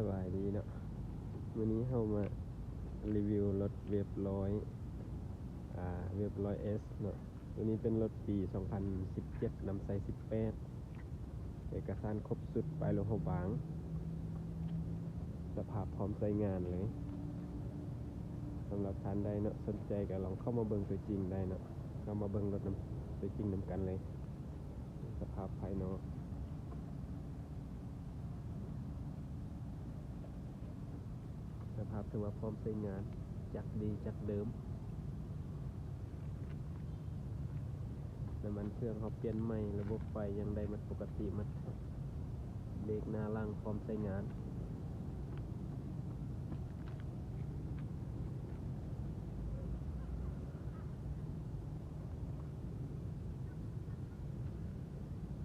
บายดีเนาะวันนี้เข้ามารีวิวรถเวียบร้อยเอสเนาะตัวนี้เป็นรถปี 2017 นำใส่18 เอกสารครบสุดไปโลหะบางสภาพพร้อมใช้งานเลยสำหรับท่านใดเนาะสนใจก็ลองเข้ามาเบิ่งตัวจริงได้เนาะเข้ามาเบิ่งรถตัวจริงนำกันเลยสภาพภายนอกสภาพถือว่าพร้อมใช้งานจักดีจักเดิมน้ำมันเครื่องเขาเปลี่ยนใหม่ระบบไฟยังได้มันปกติมันเบรกหน้าล่างพร้อมใช้งาน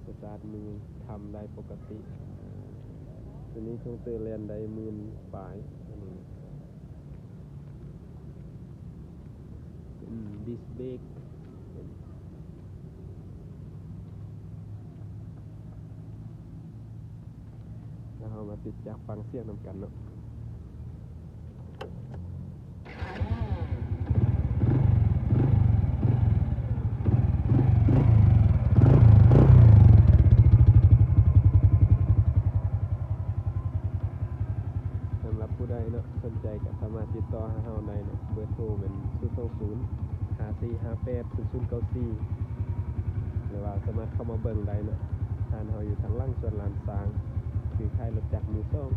สตาร์ทมือทำได้ปกติตัวนี้เครื่องเตือนเรียนได้10,000 ปลายดิสเบรกแล้วเรามาติดจากฟังเสียงนำกันเนาะสำหรับผู้ใดเนาะสนใจก็สามารถติดต่อหาเราได้เนาะเบอร์โทรเป็น020-5458-0094หรือว่าสามารถเข้ามาเบิ่งได้เนาะร้านเราอยู่ทางล่างส่วนลานซางคือค่ายรถจักรมือสอง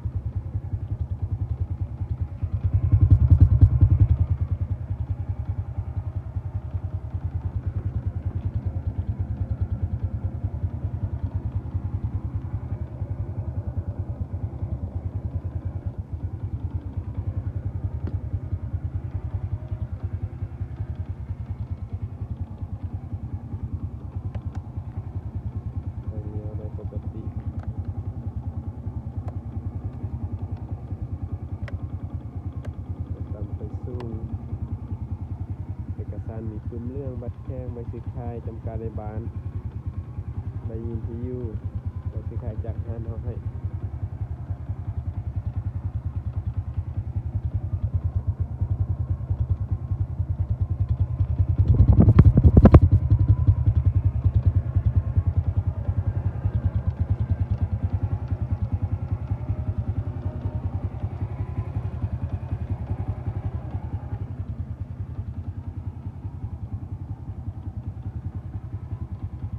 ปกติตามไปสู้เอกสารมีปึ้มเรื่องบัตรแข้งใบซื้อขายจำการในบ้านใบยินที่อยู่ใบซื้อขายจากห้างเขาให้